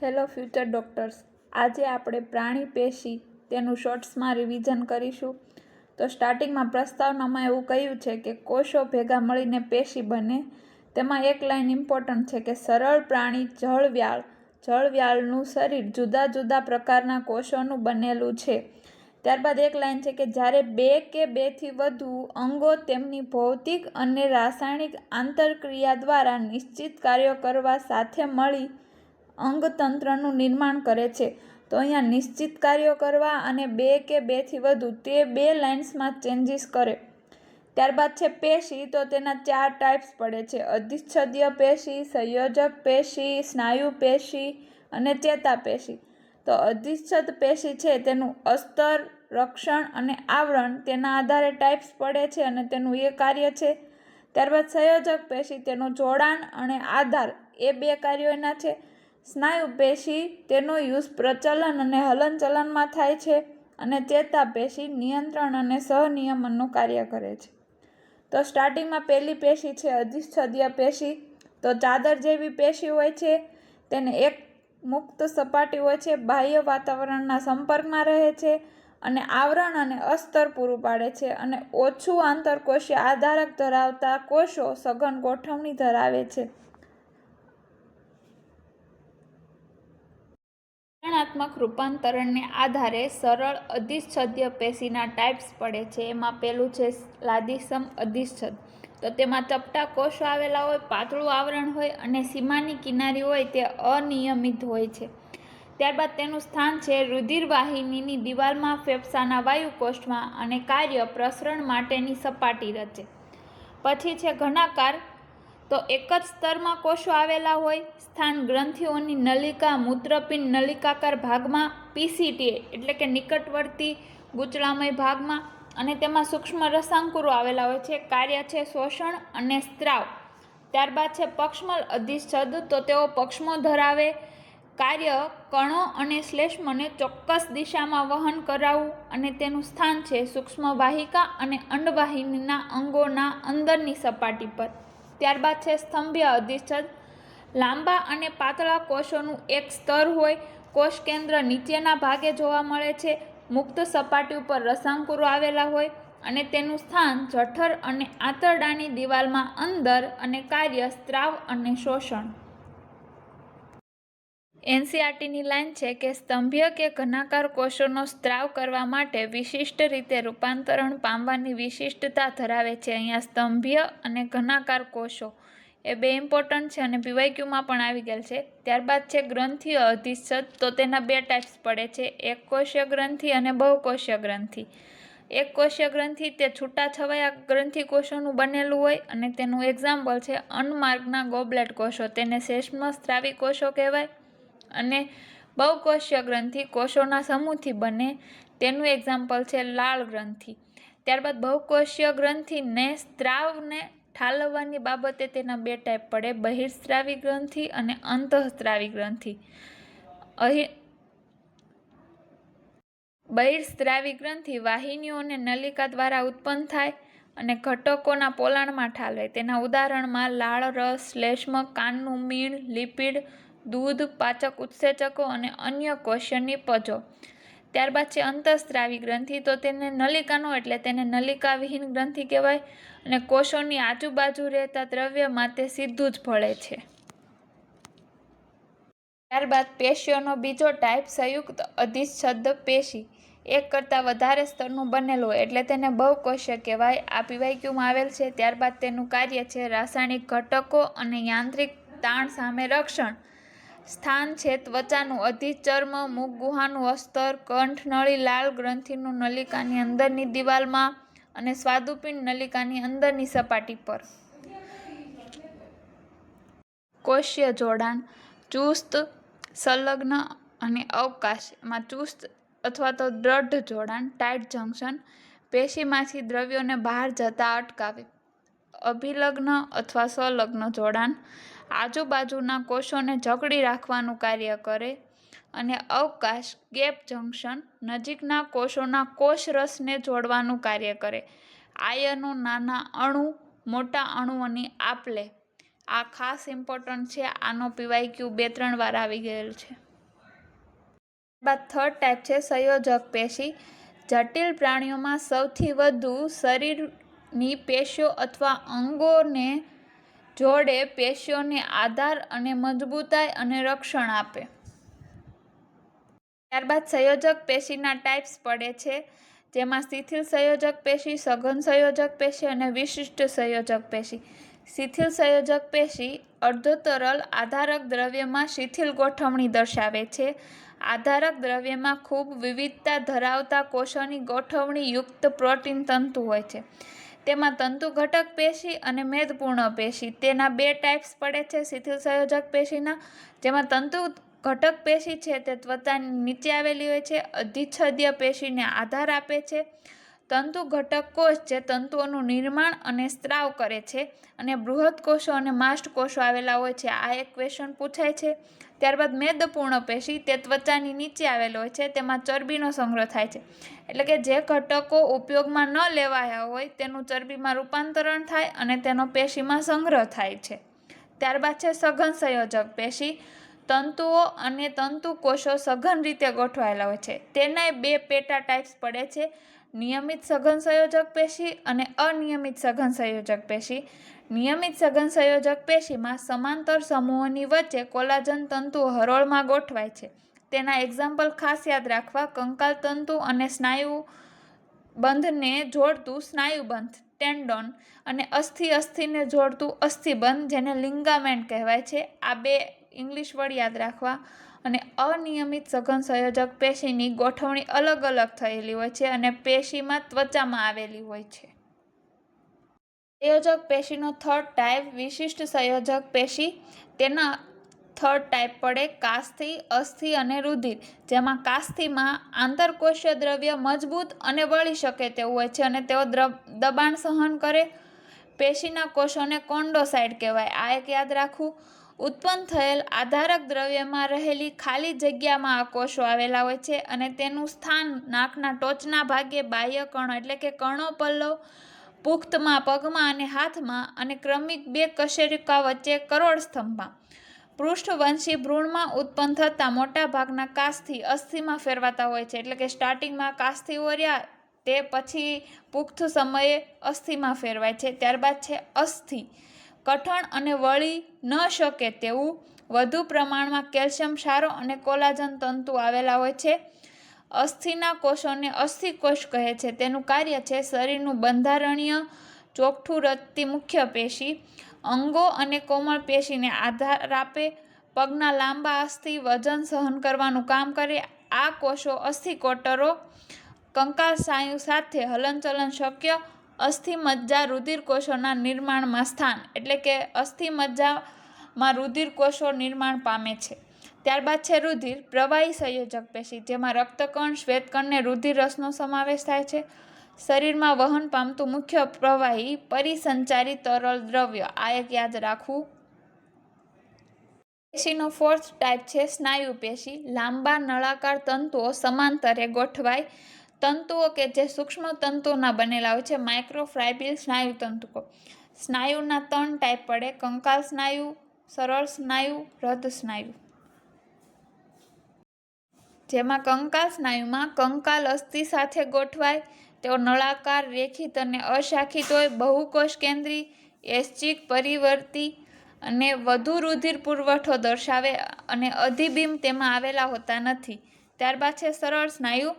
Hello future doctors, આજે આપણે પ્રાણી પેશી તેનું શોર્ટ્સમાં રિવિઝન કરીશું. તો સ્ટાર્ટિંગમાં પ્રસ્તાવનામાં એવું કહ્યું છે કે કોષો ભેગા મળીને પેશી બને. તેમાં એક લાઈન ઇમ્પોર્ટન્ટ છે કે સરળ પ્રાણી જળવ્યાળનું શરીર જુદા જુદા પ્રકારના કોષોનું બનેલું છે. ત્યારબાદ એક લાઈન છે કે જ્યારે બે કે બેથી વધુ અંગો તેમની ભૌતિક અને રાસાયણિક આંતરક્રિયા દ્વારા નિશ્ચિત કાર્યો કરવા સાથે મળી અંગતંત્રનું નિર્માણ કરે છે. તો અહીંયા નિશ્ચિત કાર્યો કરવા અને બે કે બેથી વધુ તે બે લાઇન્સમાં ચેન્જીસ કરે. ત્યારબાદ છે પેશી, તો તેના 4 ટાઈપ્સ પડે છે: અધિચ્છદીય પેશી, સંયોજક પેશી, સ્નાયુ પેશી અને ચેતાપેશી. તો અધિચ્છદ પેશી છે તેનું અસ્તર, રક્ષણ અને આવરણ તેના આધારે ટાઈપ્સ પડે છે અને તેનું એ કાર્ય છે. ત્યારબાદ સંયોજક પેશી તેનું જોડાણ અને આધાર એ બે કાર્યો એના છે. સ્નાયુ પેશી તેનો યુઝ પ્રચલન અને હલનચલનમાં થાય છે અને ચેતાપેશી નિયંત્રણ અને સહનિયમનનું કાર્ય કરે છે. તો સ્ટાર્ટિંગમાં પહેલી પેશી છે અધિચ્છદીય પેશી. તો ચાદર જેવી પેશી હોય છે, તેને એક મુક્ત સપાટી હોય છે, બાહ્ય વાતાવરણના સંપર્કમાં રહે છે અને આવરણ અને અસ્તર પૂરું પાડે છે અને ઓછું આંતરકોષીય આધારક ધરાવતા કોષો સઘન ગોઠવણી ધરાવે છે. વર્ણનાત્મક રૂપાંતરણને આધારે સરળ અધિચ્છદીય પેશીના ટાઈપ્સ પડે છે. એમાં પહેલું છે લાદીસમ અધિચ્છદ. તો તેમાં ચપટા કોષો આવેલા હોય, પાતળું આવરણ હોય અને સીમાની કિનારી હોય તે અનિયમિત હોય છે. ત્યારબાદ તેનું સ્થાન છે રુધિરવાહિનીની દિવાલમાં, ફેફસાના વાયુકોષમાં અને કાર્ય પ્રસરણ માટેની સપાટી રચે. પછી છે ઘનાકાર. તો એક જ સ્તરમાં કોષો આવેલા હોય, સ્થાન ગ્રંથિઓની નલિકા, મૂત્રપિંડ નલિકાકાર ભાગમાં, પીસીટી એટલે કે નિકટવર્તી ગૂંચળામય ભાગમાં, અને તેમાં સૂક્ષ્મ રસાંકુરો આવેલા હોય છે. કાર્ય છે શોષણ અને સ્ત્રાવ. ત્યારબાદ છે પક્ષમલ અધિચ્છદ. તો તેઓ પક્ષમો ધરાવે. કાર્ય કણો અને શ્લેષ્મને ચોક્કસ દિશામાં વહન કરાવવું અને તેનું સ્થાન છે સૂક્ષ્મ વાહિકા અને અંડવાહિનીના અંગોના અંદરની સપાટી પર. ત્યારબાદ છે સ્તંભીય અધિચ્છદ. લાંબા અને પાતળા કોષોનું એક સ્તર હોય. કોષ કેન્દ્ર નીચેના ભાગે જોવા મળે છે. મુક્ત સપાટી ઉપર રસાંકુરો આવેલા હોય અને તેનું સ્થાન જઠર અને આંતરડાની દિવાલમાં અંદર અને કાર્ય સ્ત્રાવ અને શોષણ. એનસીઆરટીની લાઈન છે કે સ્તંભીય કે ઘનાકાર કોષોનો સ્ત્રાવ કરવા માટે વિશિષ્ટ રીતે રૂપાંતરણ પામવાની વિશિષ્ટતા ધરાવે છે. અહીંયા સ્તંભીય અને ઘનાકાર કોષો એ બે ઇમ્પોર્ટન્ટ છે અને પીવાયક્યુમાં પણ આવી ગયેલ છે. ત્યારબાદ છે ગ્રંથિય અધિચ્છદ. તો તેના બે ટાઈપ્સ પડે છે: એકકોષીય ગ્રંથિ અને બહુકોષીય ગ્રંથિ. એકકોષીય ગ્રંથિ તે છૂટાછવાયા ગ્રંથિકોષોનું બનેલું હોય અને તેનું એક્ઝામ્પલ છે અન્નમાર્ગના ગોબલેટ કોષો, તેને શ્લેષ્મસ્ત્રાવી કોષો કહેવાય. અને બહુકોષીય ગ્રંથિ કોષોના સમૂહથી બને, તેનું એક્ઝામ્પલ છે લાળ ગ્રંથિ. ત્યારબાદ બહુકોષીય ગ્રંથિને સ્ત્રાવને ઠાલવવાની બાબતે તેના બે ટાઈપ પડે: બહિર્સ્ત્રાવી ગ્રંથિ અને અંતઃસ્ત્રાવી ગ્રંથિ. બહિર્સ્ત્રાવી ગ્રંથિ વાહિનીઓ અને નલિકા દ્વારા ઉત્પન્ન થાય અને ઘટકોના પોલાણમાં ઠાલવે. તેના ઉદાહરણમાં લાળ રસ, શ્લેષ્મ, કાનનું મીણ, લિપિડ, દૂધ, પાચક ઉત્સેચકો અને અન્ય કોષીય નિપજો. ત્યારબાદ છે અંતઃસ્ત્રાવી ગ્રંથિ. તો તેને નલિકાનો એટલે તેને નલિકાવિહીન ગ્રંથિ કહેવાય અને કોષોની આજુબાજુ રહેતા દ્રવ્યમાં તે સીધું જ ભળે છે. ત્યારબાદ પેશીઓનો બીજો ટાઈપ સંયુક્ત અધિચ્છદ પેશી. એક કરતાં વધારે સ્તરનું બનેલું હોય એટલે તેને બહુકોષીય કહેવાય. આ પીવાયક્યુમાં આવેલ છે. ત્યારબાદ તેનું કાર્ય છે રાસાયણિક ઘટકો અને યાંત્રિક તાણ સામે રક્ષણ. સ્થાન છે ત્વચાનું અધિચર્મ, મુખ ગુહાનું અસ્તર, કંઠનળી લાળ ગ્રંથિનું નલિકાની અંદરની દિવાલમાં અને સ્વાદુપિંડ નલિકાની અંદરની સપાટી પર. કોષીય જોડાણ: ચુસ્ત, સંલગ્ન અને અવકાશ. એમાં ચુસ્ત અથવા તો દ્રઢ જોડાણ ટાઇટ જંકશન પેશીમાંથી દ્રવ્યોને બહાર જતા અટકાવે. અભિલગ્ન અથવા સંલગ્ન જોડાણ આજુબાજુના કોષોને જકડી રાખવાનું કાર્ય કરે. અને અવકાશ ગેપ જંકશન નજીકના કોષોના કોષરસને જોડવાનું કાર્ય કરે. આયનો નાના અણુ મોટા અણુઓની આપ-લે. આ ખાસ ઇમ્પોર્ટન્ટ છે. આનો પીવાયક્યુ 2-3 વાર આવી ગયેલ છે. બાદ થર્ડ ટાઈપ છે સંયોજક પેશી. જટિલ પ્રાણીઓમાં સૌથી વધુ શરીરની પેશીઓ અથવા અંગોને જોડે, પેશીઓને આધાર અને મજબૂતાઈ અને રક્ષણ આપે. ત્યારબાદ સંયોજક પેશીના ટાઈપ્સ પડે છે, જેમાં શિથિલ સંયોજક પેશી, સઘન સંયોજક પેશી અને વિશિષ્ટ સંયોજક પેશી. શિથિલ સંયોજક પેશી અર્ધતરલ આધારક દ્રવ્યમાં શિથિલ ગોઠવણી દર્શાવે છે. આધારક દ્રવ્યમાં ખૂબ વિવિધતા ધરાવતા કોષોની ગોઠવણી યુક્ત પ્રોટીન તંતુ હોય છે. તેમાં તંતુ ઘટક પેશી અને મેદપૂર્ણ પેશી, તેના બે ટાઈપ્સ પડે છે શિથિલ સંયોજક પેશીના, જેમાં તંતુ ઘટક પેશી છે તે ત્વચાની નીચે આવેલી હોય છે, અધિચ્છદીય પેશીને આધાર આપે છે. તંતુ ઘટક કોષ જે તંતુઓનું નિર્માણ અને સ્ત્રાવ કરે છે, અને બૃહદ કોષો અને માસ્ટ કોષો આવેલા હોય છે. આ એક ક્વેશ્ચન પૂછાય છે. ત્યારબાદ મેદપૂર્ણ પેશી, તે ત્વચાની નીચે આવેલો હોય છે, તેમાં ચરબીનો સંગ્રહ થાય છે. એટલે કે જે ઘટકો ઉપયોગમાં ન લેવાયા હોય તેનું ચરબીમાં રૂપાંતરણ થાય અને તેનો પેશીમાં સંગ્રહ થાય છે. ત્યારબાદ છે સઘન સંયોજક પેશી. તંતુઓ અને તંતુ કોષો સઘન રીતે ગોઠવાયેલા હોય છે. તેના બે પેટા ટાઈપ્સ પડે છે, નિયમિત સઘન સંયોજક પેશી અને અનિયમિત સઘન સંયોજક પેશી. નિયમિત સઘન સંયોજક પેશીમાં સમાંતર સમૂહોની વચ્ચે કોલાજન તંતુઓ હરોળમાં ગોઠવાય છે. તેના એક્ઝામ્પલ ખાસ યાદ રાખવા: કંકાલ તંતુ અને સ્નાયુ બંધને જોડતું સ્નાયુબંધ ટેન્ડોન અને અસ્થિને જોડતું અસ્થિબંધ જેને લિગામેન્ટ કહેવાય છે. આ બે ઇંગ્લિશ વર્ડ યાદ રાખવા. અને અનિયમિત સઘન સંયોજક પેશીની ગોઠવણી અલગ અલગ થયેલી હોય છે અને પેશીમાં ત્વચામાં આવેલી હોય છે. સંયોજક પેશીનો થર્ડ ટાઈપ વિશિષ્ટ સંયોજક પેશી. તેના થર્ડ ટાઈપ પડે કાસ્થિ, અસ્થિ અને રુધિર, જેમાં કાસ્થિમાં આંતરકોષીય દ્રવ્ય મજબૂત અને વળી શકે તેવું હોય છે અને તેઓ દબાણ સહન કરે. પેશીના કોષોને કોન્ડોસાઇટ કહેવાય. આ એક યાદ રાખવું. ઉત્પન્ન થયેલ આધારક દ્રવ્યમાં રહેલી ખાલી જગ્યામાં આ કોષો આવેલા હોય છે અને તેનું સ્થાન નાકના ટોચના ભાગે બાહ્ય કણો એટલે કે કર્ણો પલ્લવ, પુખ્તમાં પગમાં અને હાથમાં, અને ક્રમિક બે કશેરુકા વચ્ચે કરોડ સ્તંભમાં. પૃષ્ઠવંશી ભ્રૂણમાં ઉત્પન્ન થતા મોટા ભાગના કાસ્થિ અસ્થિમાં ફેરવાતા હોય છે. એટલે કે સ્ટાર્ટિંગમાં કાસ્થિઓ રહ્યા, તે પછી પુખ્ત સમયે અસ્થિમાં ફેરવાય છે. ત્યારબાદ છે અસ્થિ. કઠણ અને વળી ન શકે તેવું વધુ પ્રમાણમાં કેલ્શિયમ ક્ષારો અને કોલાજન તંતુ આવેલા હોય છે. અસ્થિના કોષોને અસ્થિકોષ કહે છે. તેનું કાર્ય છે શરીરનું બંધારણીય ચોકઠું રચતી મુખ્ય પેશી, અંગો અને કોમળ પેશીને આધાર આપે, પગના લાંબા અસ્થિ વજન સહન કરવાનું કામ કરે. આ કોષો અસ્થિકોટરો કંકાલ સ્નાયુ સાથે હલનચલન શક્ય. અસ્થિમજ્જા રુધિરકોષોના નિર્માણમાં સ્થાન, એટલે કે અસ્થિમજ્જામાં રુધિરકોષો નિર્માણ પામે છે. ત્યારબાદ છે રુધિર. પ્રવાહી સંયોજક પેશી, જેમાં રક્તકણ, શ્વેતકણને રુધિર રસનો સમાવેશ થાય છે. શરીરમાં વહન પામતું મુખ્ય પ્રવાહી પરિસંચારી તરલ દ્રવ્ય. આ એક યાદ રાખવું. પેશીનો ફોર્થ ટાઈપ છે સ્નાયુ પેશી. લાંબા નળાકાર તંતુઓ સમાંતરે ગોઠવાય. તંતુઓ કે જે સૂક્ષ્મ તંતુઓના બનેલા હોય છે, માઇક્રોફાઇબ્રિલ સ્નાયુ તંતુઓ. સ્નાયુના ત્રણ ટાઈપ પડે: કંકાલ સ્નાયુ, સરળ સ્નાયુ, રદ સ્નાયુ. જેમાં કંકાલ સ્નાયુમાં કંકાલ અસ્થિ સાથે ગોઠવાય. તેઓ નળાકાર, રેખિત અને અશાખિત હોય, બહુકોષ કેન્દ્રી, ઐચ્છિક, પરિવર્તી અને વધુ રુધિર પુરવઠો દર્શાવે અને અધિબિંબ તેમાં આવેલા હોતા નથી. ત્યારબાદ છે સરળ સ્નાયુ.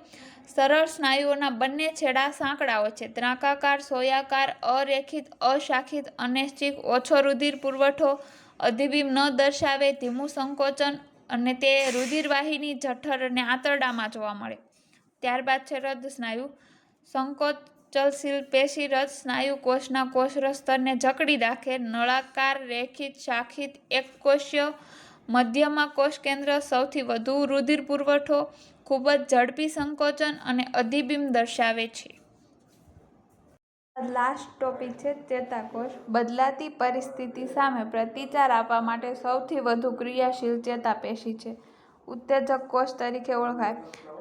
સરળ સ્નાયુઓના બંને છેડા સાંકડા હોય છે. ત્રાંકાકાર, સોયાકાર, અરેખિત, અશાખિત, અનૈચ્છિક, ઓછો રુધિર પુરવઠો, અધિબિંબ ન દર્શાવે, ધીમું સંકોચન, અને તે રુધિરવાહિની, જઠર અને આંતરડામાં જોવા મળે. ત્યારબાદ છે રદ સ્નાયુ. સંકોચનશીલ પેશી રદ સ્નાયુ કોષના કોષરસ સ્તરને જકડી રાખે. નળાકાર, રેખિત, શાખિત, એકકોષીય, મધ્યમાં કોષકેન્દ્ર, સૌથી વધુ રુધિર પુરવઠો, ખૂબ જ ઝડપી સંકોચન અને અધિબિંબ દર્શાવે છે. લાસ્ટ ટોપિક છે ચેતાકોષ. બદલાતી પરિસ્થિતિ સામે પ્રતિચાર આપવા માટે સૌથી વધુ ક્રિયાશીલ ચેતાપેશી છે. ઉત્તેજક કોષ તરીકે ઓળખાય.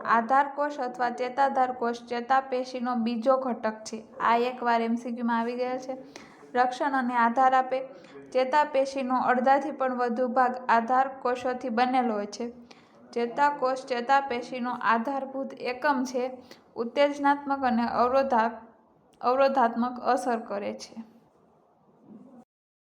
આધારકોષ અથવા ચેતાધાર કોષ ચેતાપેશીનો બીજો ઘટક છે. આ એકવાર MCQમાં આવી ગયેલ છે. રક્ષણ અને આધાર આપે. ચેતાપેશીનો અડધાથી પણ વધુ ભાગ આધાર કોષોથી બનેલો હોય છે. ચેતાકોષ ચેતાપેશીનો આધારભૂત એકમ છે. ઉત્તેજનાત્મક અને અવરોધાત્મક અસર કરે છે.